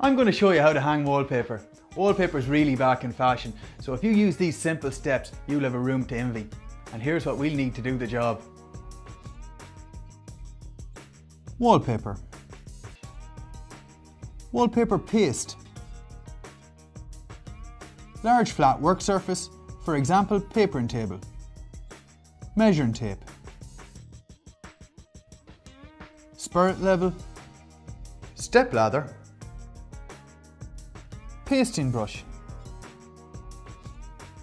I'm going to show you how to hang wallpaper. Wallpaper is really back in fashion, so if you use these simple steps, you'll have a room to envy. And here's what we'll need to do the job. Wallpaper. Wallpaper paste. Large flat work surface, for example papering table. Measuring tape. Spirit level. Step ladder. Pasting brush.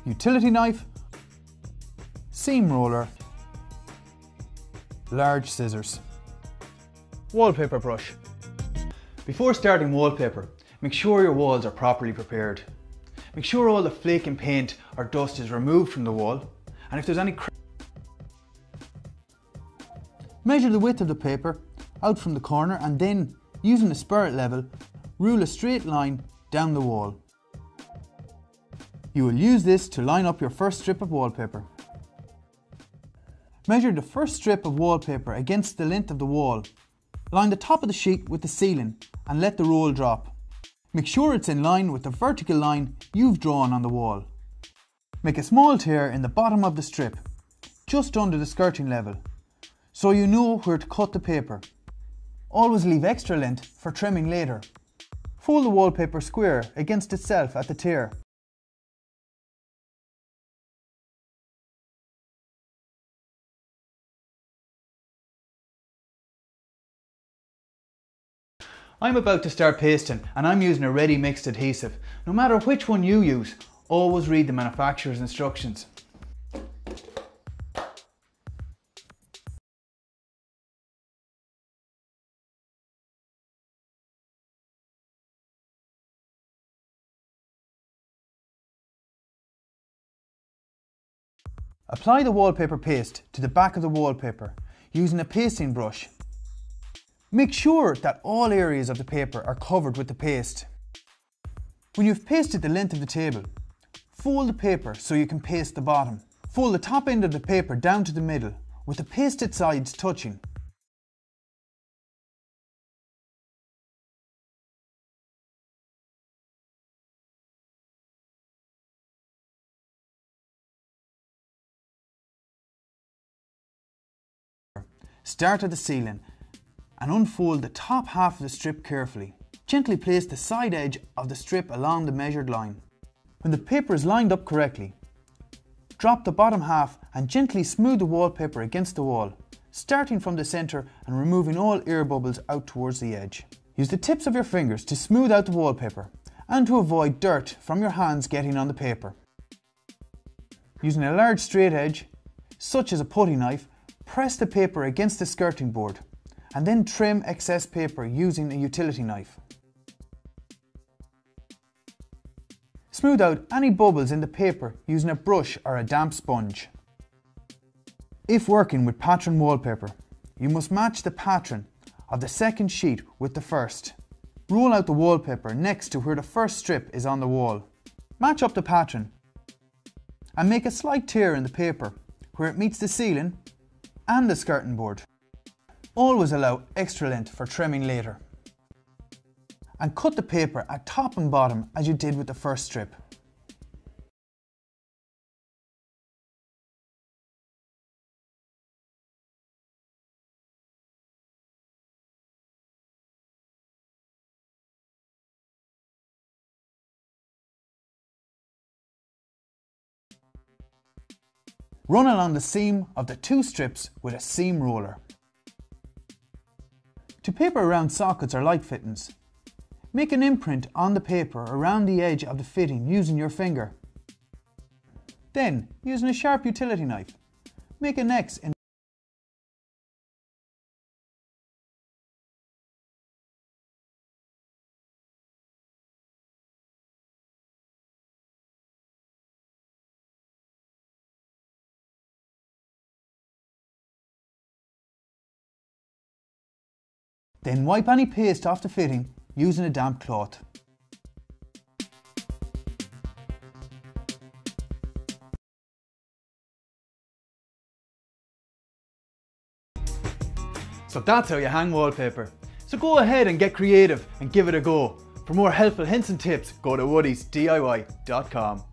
Utility knife. Seam roller. Large scissors. Wallpaper brush. Before starting wallpaper, make sure your walls are properly prepared. Make sure all the flaking paint or dust is removed from the wall, and if there's any measure the width of the paper out from the corner and then, using the spirit level, rule a straight line down the wall. You will use this to line up your first strip of wallpaper. Measure the first strip of wallpaper against the length of the wall. Line the top of the sheet with the ceiling and let the roll drop. Make sure it's in line with the vertical line you've drawn on the wall. Make a small tear in the bottom of the strip, just under the skirting level, so you know where to cut the paper. Always leave extra length for trimming later. Fold the wallpaper square against itself at the tear. I'm about to start pasting and I'm using a ready mixed adhesive. No matter which one you use, always read the manufacturer's instructions. Apply the wallpaper paste to the back of the wallpaper using a pasting brush. Make sure that all areas of the paper are covered with the paste. When you've pasted the length of the table, fold the paper so you can paste the bottom. Fold the top end of the paper down to the middle with the pasted sides touching. Start at the ceiling and unfold the top half of the strip carefully. Gently place the side edge of the strip along the measured line. When the paper is lined up correctly, drop the bottom half and gently smooth the wallpaper against the wall, starting from the centre and removing all air bubbles out towards the edge. Use the tips of your fingers to smooth out the wallpaper and to avoid dirt from your hands getting on the paper. Using a large straight edge, such as a putty knife, press the paper against the skirting board and then trim excess paper using a utility knife. Smooth out any bubbles in the paper using a brush or a damp sponge. If working with pattern wallpaper, you must match the pattern of the second sheet with the first. Roll out the wallpaper next to where the first strip is on the wall. Match up the pattern and make a slight tear in the paper where it meets the ceiling and the skirting board. Always allow extra length for trimming later. And cut the paper at top and bottom as you did with the first strip. Run along the seam of the two strips with a seam roller. To paper around sockets or light fittings, make an imprint on the paper around the edge of the fitting using your finger. Then, using a sharp utility knife, make an X in Then wipe any paste off the fitting using a damp cloth. So that's how you hang wallpaper. So go ahead and get creative and give it a go. For more helpful hints and tips, go to woodiesdiy.com.